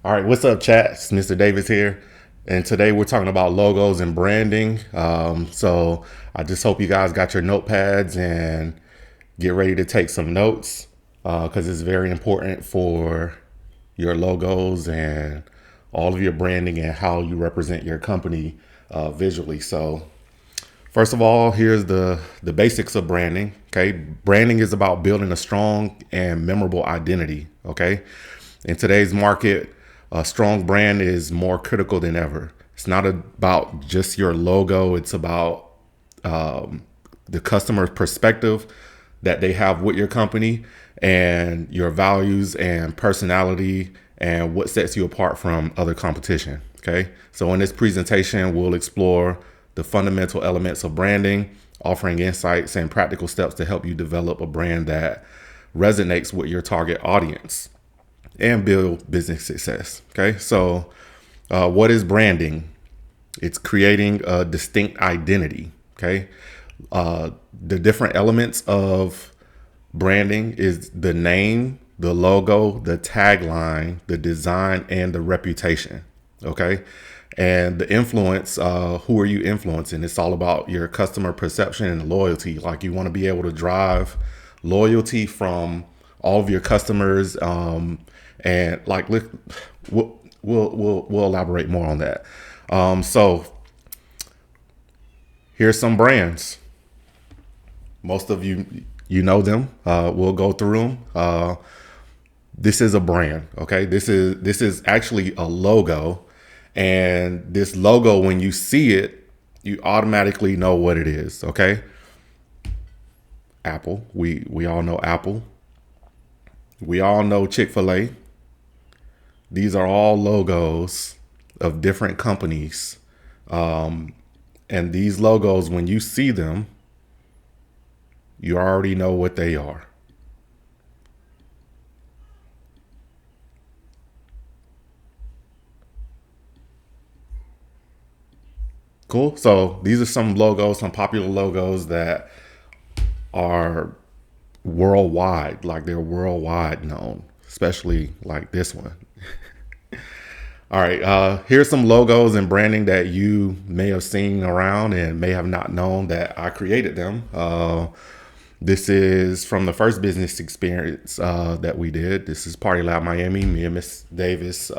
All right, what's up, chat? It's Mr. Davis here, and today we're talking about logos and branding. So I just hope you guys got your notepads and get ready to take some notes because it's very important for your logos and all of your branding and how you represent your company visually. So first of all, here's the basics of branding. Okay, branding is about building a strong and memorable identity. Okay, in today's market, a strong brand is more critical than ever. It's not about just your logo. It's about the customer's perspective that they have with your company and your values and personality and what sets you apart from other competition. Okay. So in this presentation, we'll explore the fundamental elements of branding, offering insights and practical steps to help you develop a brand that resonates with your target audience and build business success. Okay. So what is branding? It's creating a distinct identity. Okay. The different elements of branding is the name, the logo, the tagline, the design, and the reputation. Okay. And the influence, who are you influencing? It's all about your customer perception and loyalty. Like you want to be able to drive loyalty from all of your customers. And like, we'll elaborate more on that. So here's some brands. Most of you know them. We'll go through them. This is a brand. Okay, this is actually a logo, and this logo, when you see it, you automatically know what it is. Okay, Apple. We all know Apple. We all know Chick-fil-A. These are all logos of different companies, and these logos, when you see them, you already know what they are. Cool. So these are some logos, some popular logos that are worldwide, like they're worldwide known, especially like this one. All right. Here's some logos and branding that you may have seen around and may have not known that I created them. This is from the first business experience that we did. This is Party Lab Miami, me and Miss Davis,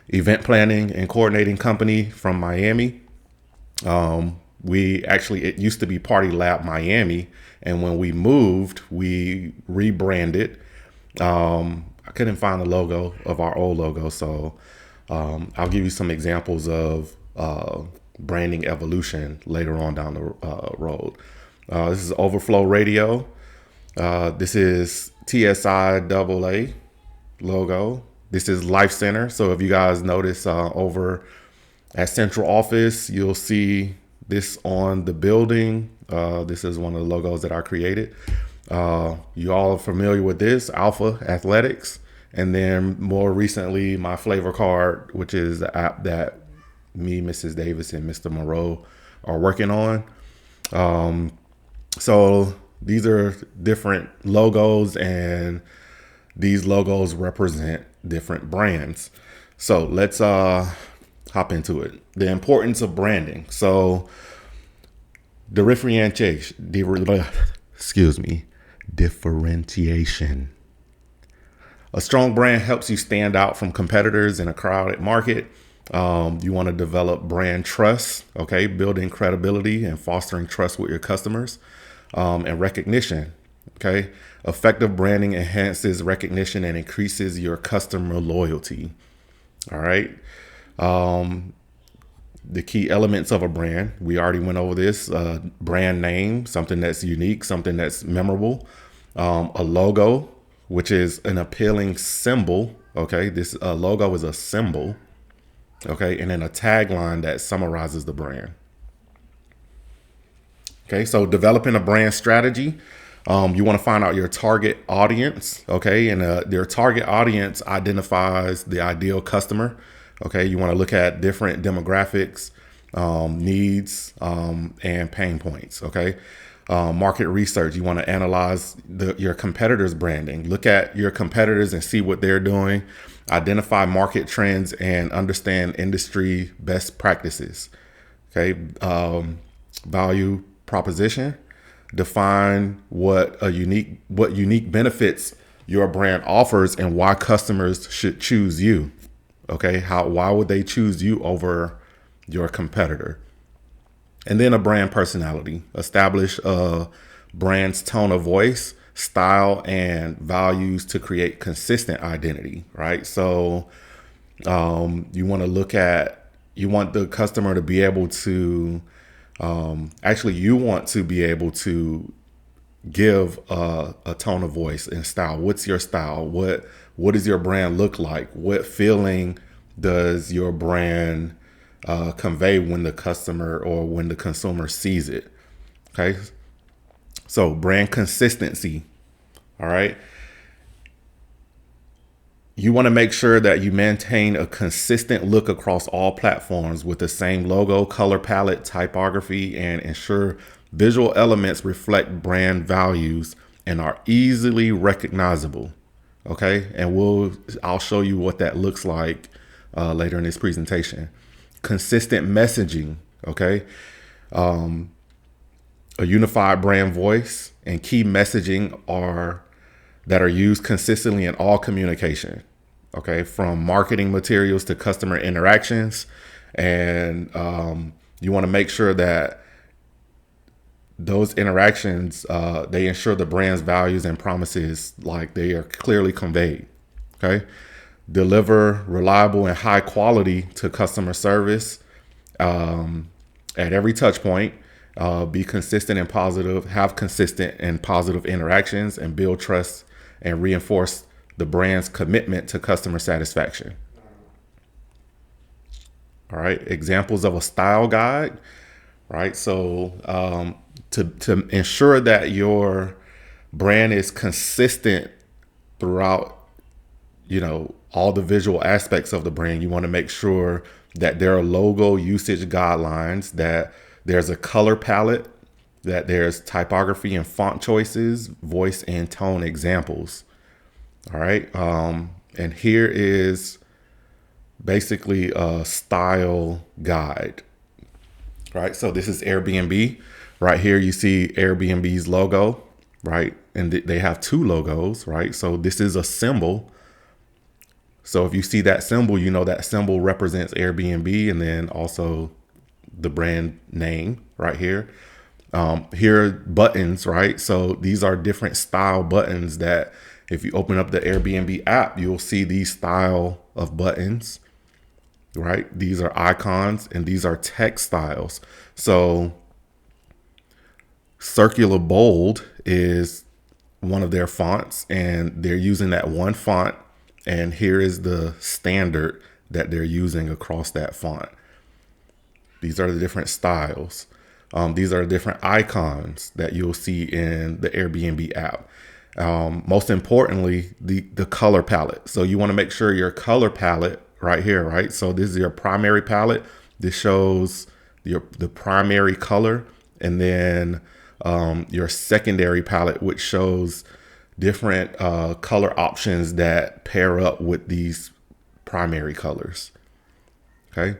event planning and coordinating company from Miami. It used to be Party Lab Miami, and when we moved, we rebranded. I couldn't find the logo of our old logo, so I'll give you some examples of branding evolution later on down the road. This is Overflow Radio. This is TSI AA logo. This is Life Center. So if you guys notice over at central office, you'll see this on the building. This is one of the logos that I created. You all are familiar with this, Alpha Athletics. And then more recently, my flavor card, which is the app that me, Mrs. Davis, and Mr. Moreau are working on. So these are different logos, and these logos represent different brands. So let's hop into it. The importance of branding. So differentiation. A strong brand helps you stand out from competitors in a crowded market. You want to develop brand trust, okay, building credibility and fostering trust with your customers, and recognition, okay. Effective branding enhances recognition and increases your customer loyalty. All right. The key elements of a brand, we already went over this. Brand name, something that's unique, something that's memorable. A logo, which is an appealing symbol. Okay, this logo is a symbol. Okay, and then a tagline that summarizes the brand. Okay, so developing a brand strategy. You want to find out your target audience. Okay, and their target audience identifies the ideal customer. Okay, you want to look at different demographics, needs, and pain points. Okay, market research. You want to analyze your competitors' branding. Look at your competitors and see what they're doing. Identify market trends and understand industry best practices. Okay. Value proposition. Define what unique benefits your brand offers and why customers should choose you. Okay. Why would they choose you over your competitor? And then a brand personality. Establish a brand's tone of voice, style, and values to create consistent identity, right? So you want to you want the customer to be able to, you want to be able to give a tone of voice and style. What's your style? What does your brand look like? What feeling does your brand convey when the customer or when the consumer sees it? Okay. So brand consistency. All right. You want to make sure that you maintain a consistent look across all platforms with the same logo, color palette, typography, and ensure visual elements reflect brand values and are easily recognizable. Okay. And I'll show you what that looks like later in this presentation. Consistent messaging. Okay. A unified brand voice and key messaging that are used consistently in all communication. Okay. From marketing materials to customer interactions. And you want to make sure that those interactions, they ensure the brand's values and promises, like they are clearly conveyed. Okay. Deliver reliable and high quality to customer service at every touch point. Be consistent and positive, have consistent and positive interactions, and build trust and reinforce the brand's commitment to customer satisfaction. All right. Examples of a style guide. Right. So to ensure that your brand is consistent throughout, all the visual aspects of the brand, you want to make sure that there are logo usage guidelines, that there's a color palette, that there's typography and font choices, voice and tone examples. All right. And here is basically a style guide. Right. So this is Airbnb. Right here, you see Airbnb's logo, right? And they have two logos, right? So this is a symbol. So if you see that symbol, that symbol represents Airbnb, and then also the brand name right here. Here are buttons, right? So these are different style buttons that if you open up the Airbnb app, you'll see these style of buttons, right? These are icons and these are text styles. So circular bold is one of their fonts, and they're using that one font. And here is the standard that they're using across that font. These are the different styles. These are different icons that you'll see in the Airbnb app. Most importantly, the color palette. So you want to make sure your color palette right here, right? So this is your primary palette. This shows the primary color, and then your secondary palette, which shows different color options that pair up with these primary colors. Okay.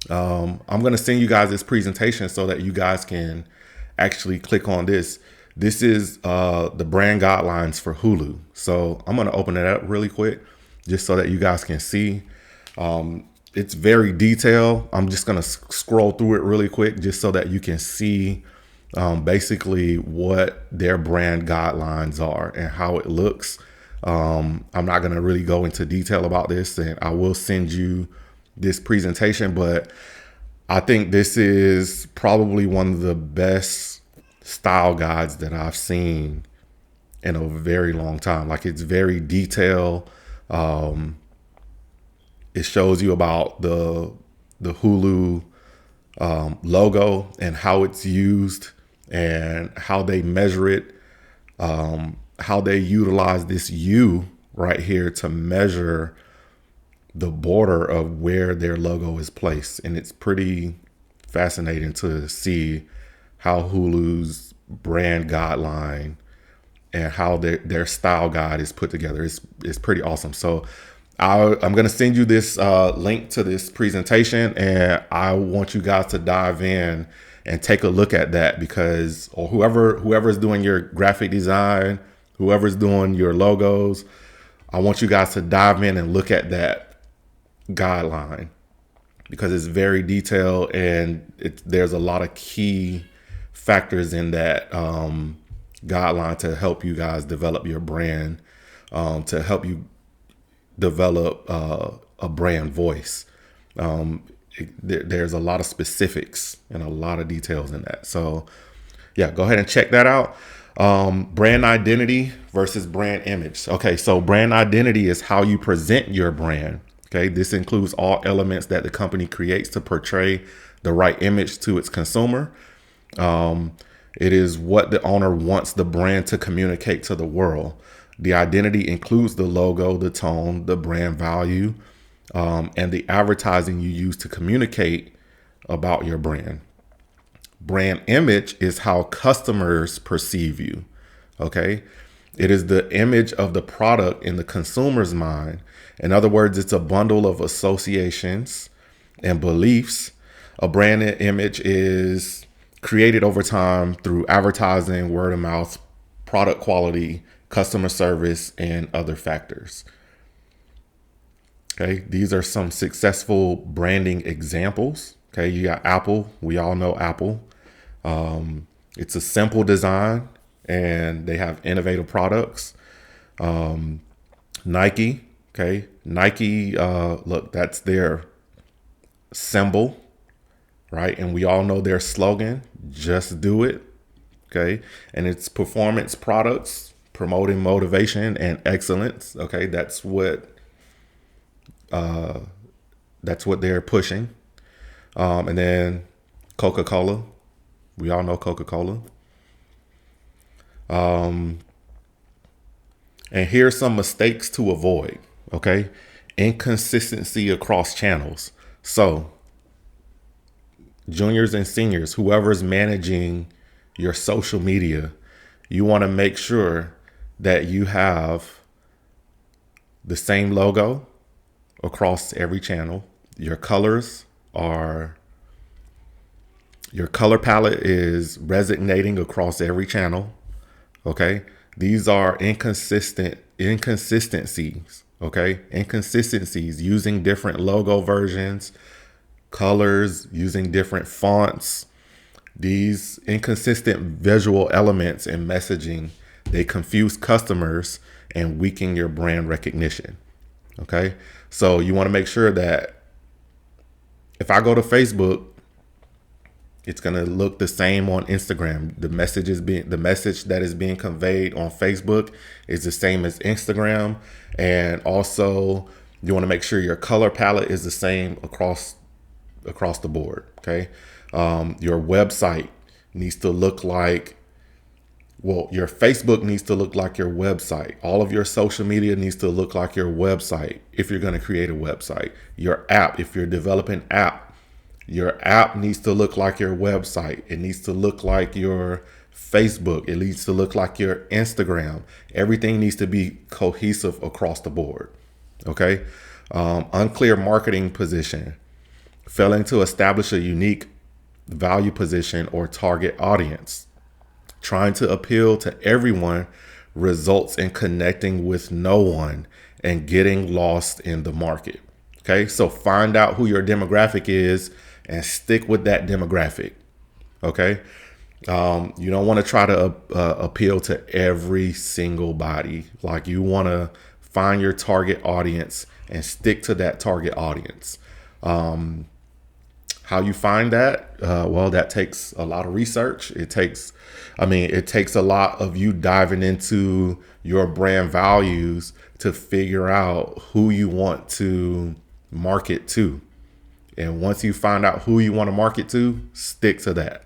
I'm going to send you guys this presentation so that you guys can actually click on this. This is the brand guidelines for Hulu. So I'm going to open it up really quick just so that you guys can see. It's very detailed. I'm just going to scroll through it really quick just so that you can see basically what their brand guidelines are and how it looks. I'm not going to really go into detail about this, and I will send you this presentation, but I think this is probably one of the best style guides that I've seen in a very long time. Like, it's very detailed. It shows you about the Hulu logo and how it's used and how they measure it, how they utilize this U right here to measure the border of where their logo is placed. And it's pretty fascinating to see how Hulu's brand guideline and how their style guide is put together. It's pretty awesome. So I'm going to send you this link to this presentation, and I want you guys to dive in and take a look at that, because or whoever's doing your graphic design, whoever's doing your logos, I want you guys to dive in and look at that guideline, because it's very detailed and there's a lot of key factors in that guideline to help you guys develop your brand, to help you develop a brand voice. There's a lot of specifics and a lot of details in that. So yeah, go ahead and check that out. Brand identity versus brand image. Okay, so brand identity is how you present your brand. Okay, this includes all elements that the company creates to portray the right image to its consumer. It is what the owner wants the brand to communicate to the world. The identity includes the logo, the tone, the brand value, and the advertising you use to communicate about your brand. Brand image is how customers perceive you. Okay. It is the image of the product in the consumer's mind. In other words, it's a bundle of associations and beliefs. A brand image is created over time through advertising, word of mouth, product quality, customer service, and other factors. Okay, these are some successful branding examples. Okay, you got Apple. We all know Apple. It's a simple design and they have innovative products. Nike. Okay, Nike. Look, that's their symbol, right? And we all know their slogan: "Just do it." Okay, and it's performance products promoting motivation and excellence. Okay, that's what they're pushing. And then Coca-Cola. We all know Coca-Cola. And here's some mistakes to avoid. Okay, inconsistency across channels. So juniors and seniors, whoever's managing your social media, you want to make sure that you have the same logo across every channel. Your color palette is resonating across every channel. Okay. These are inconsistencies. Okay. Inconsistencies using different logo versions, colors, using different fonts. These inconsistent visual elements and messaging, they confuse customers and weaken your brand recognition. Okay. So you want to make sure that if I go to Facebook, it's going to look the same on Instagram. The message that is being conveyed on Facebook is the same as Instagram. And also you want to make sure your color palette is the same across the board. Okay. Your website needs to look like, your Facebook needs to look like your website. All of your social media needs to look like your website if you're going to create a website. Your app, if you're developing app, your app needs to look like your website. It needs to look like your Facebook. It needs to look like your Instagram. Everything needs to be cohesive across the board. Okay. Unclear marketing position, failing to establish a unique value position or target audience. Trying to appeal to everyone results in connecting with no one and getting lost in the market. Okay, so find out who your demographic is and stick with that demographic. Okay, you don't want to try to appeal to every single body. Like, you want to find your target audience and stick to that target audience. How you find that? Well, that takes a lot of research. It takes a lot of you diving into your brand values to figure out who you want to market to. And once you find out who you want to market to, stick to that.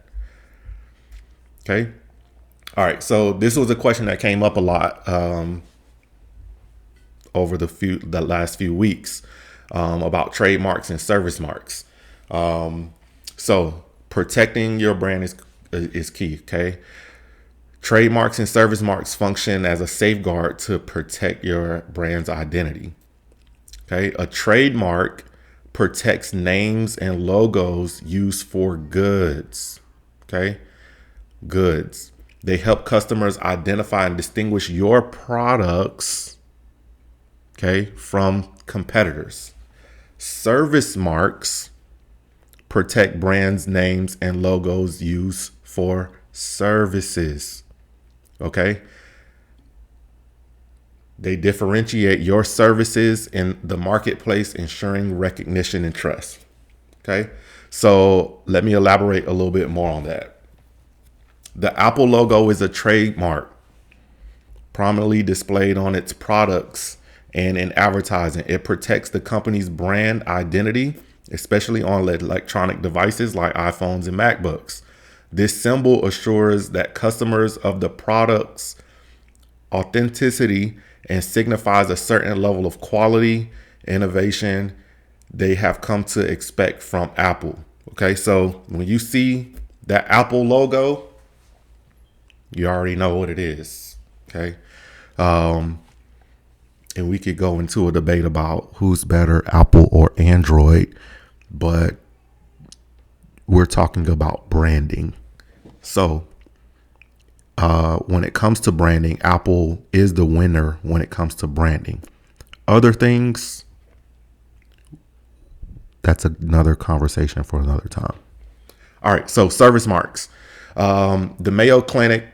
Okay. All right. So this was a question that came up a lot over the last few weeks about trademarks and service marks. So protecting your brand is key. Okay. Trademarks and service marks function as a safeguard to protect your brand's identity. Okay, a trademark protects names and logos used for goods. Okay, goods. They help customers identify and distinguish your products, okay, from competitors. Service marks protect brands, names, and logos used for services. Okay. They differentiate your services in the marketplace, ensuring recognition and trust. Okay. So let me elaborate a little bit more on that. The Apple logo is a trademark prominently displayed on its products and in advertising. It protects the company's brand identity, especially on electronic devices like iPhones and MacBooks. This symbol assures that customers of the product's authenticity and signifies a certain level of quality, innovation they have come to expect from Apple. Okay, so when you see that Apple logo, you already know what it is. Okay. And we could go into a debate about who's better, Apple or Android, but we're talking about branding. So when it comes to branding, Apple is the winner when it comes to branding. Other things, that's another conversation for another time. All right, so service marks. The Mayo Clinic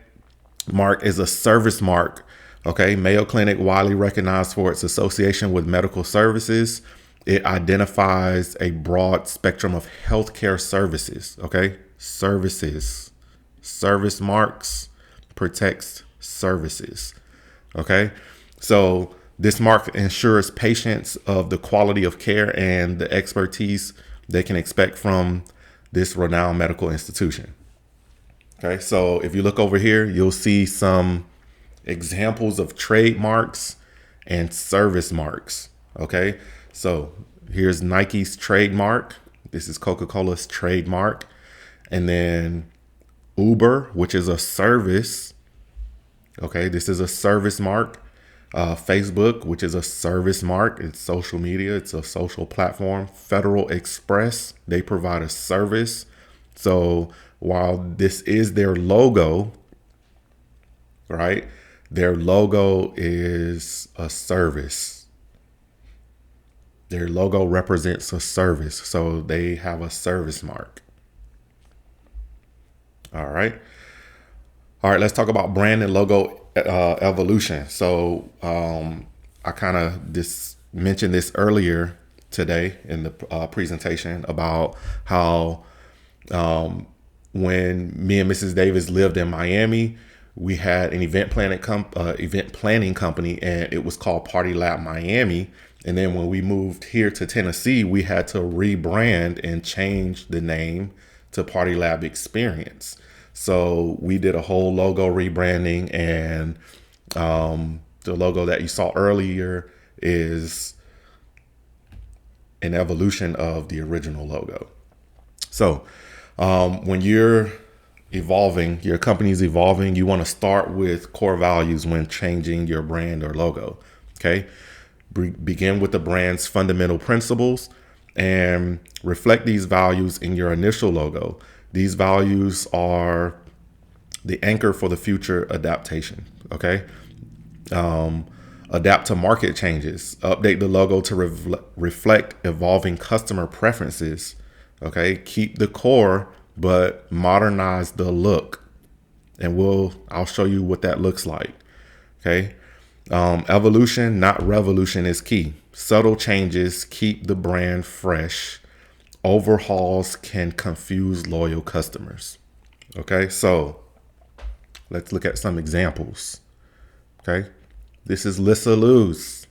mark is a service mark. Okay, Mayo Clinic, widely recognized for its association with medical services. It identifies a broad spectrum of healthcare services. Okay, services. Service marks protects services. Okay, so this mark ensures patients of the quality of care and the expertise they can expect from this renowned medical institution. Okay, so if you look over here, you'll see some examples of trademarks and service marks. Okay, so here's Nike's trademark. This is Coca-Cola's trademark. And then Uber, which is a service. Okay, this is a service mark. Facebook, which is a service mark. It's social media. It's a social platform. Federal Express, they provide a service. So while this is their logo, right? Their logo is a service. Their logo represents a service. So they have a service mark. All right. All right. Let's talk about brand and logo evolution. So I kind of mentioned this earlier today in the presentation about how when me and Mrs. Davis lived in Miami, we had an event planning company, and it was called Party Lab Miami. And then when we moved here to Tennessee, we had to rebrand and change the name to Party Lab Experience. So we did a whole logo rebranding, and the logo that you saw earlier is an evolution of the original logo. So when you're evolving, your company's evolving, you want to start with core values when changing your brand or logo. Okay. Begin with the brand's fundamental principles and reflect these values in your initial logo. These values are the anchor for the future adaptation. Okay. Adapt to market changes. Update the logo to reflect evolving customer preferences. Okay. Keep the core, but modernize the look. And I'll show you what that looks like. Okay. Evolution, not revolution, is key. Subtle changes keep the brand fresh. Overhauls can confuse loyal customers. Okay, so let's look at some examples. Okay, this is Lissa Lou's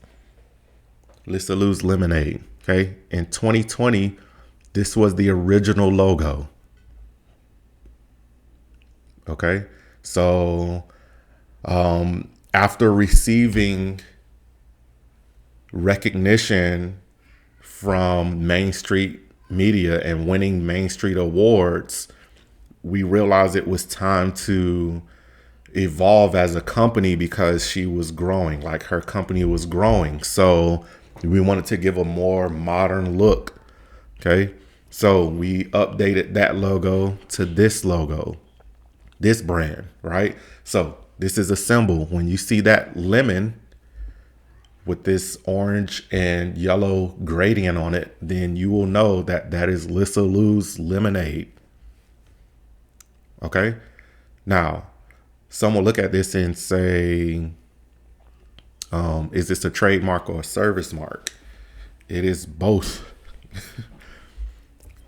lemonade. Okay, in 2020, this was the original logo. Okay, so after receiving recognition from Main Street Media and winning Main Street Awards, we realized it was time to evolve as a company because she was growing, like her company was growing. So we wanted to give a more modern look. Okay. So we updated that logo to this logo, this brand, right? So this is a symbol. When you see that lemon with this orange and yellow gradient on it, then you will know that that is Lissa Lou's lemonade. Okay. Now, some will look at this and say, is this a trademark or a service mark? It is both.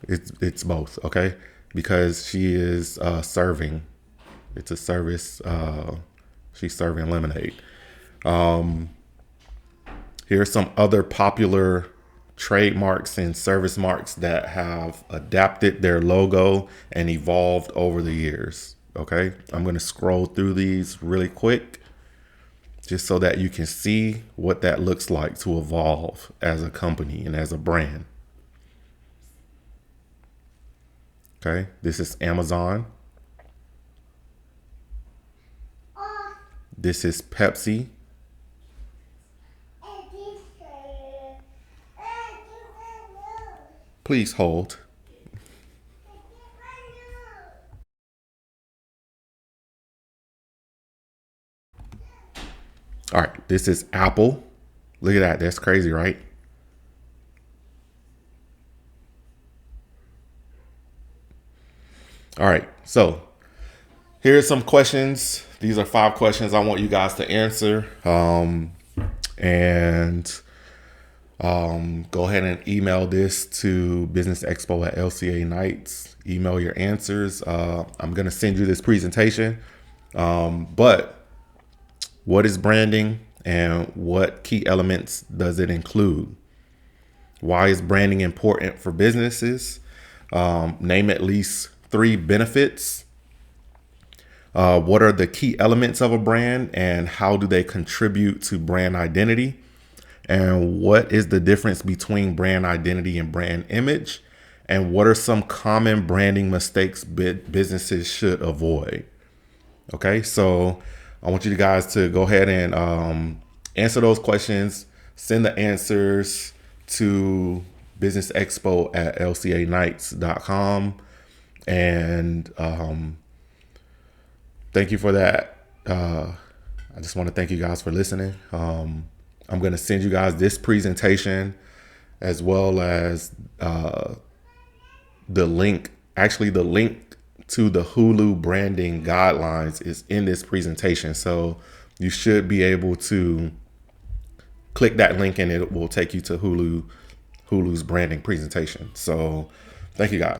It's both, okay? Because she is serving. It's a service. She's serving lemonade. Here are some other popular trademarks and service marks that have adapted their logo and evolved over the years. Okay, I'm going to scroll through these really quick just so that you can see what that looks like to evolve as a company and as a brand. Okay, this is Amazon. This is Pepsi. Please hold. All right, this is Apple. Look at that. That's crazy, right? All right, so here's some questions. These are 5 questions I want you guys to answer. And go ahead and email this to Business Expo at LCA Nights. Email your answers. I'm going to send you this presentation. But what is branding and what key elements does it include? Why is branding important for businesses? Name at least 3 benefits. What are the key elements of a brand and how do they contribute to brand identity? And what is the difference between brand identity and brand image? And what are some common branding mistakes businesses should avoid? Okay, so I want you guys to go ahead and answer those questions. Send the answers to Business Expo at lcanights.com. And thank you for that. I just want to thank you guys for listening. I'm going to send you guys this presentation as well as the link. Actually, the link to the Hulu branding guidelines is in this presentation. So you should be able to click that link and it will take you to Hulu's branding presentation. So thank you guys.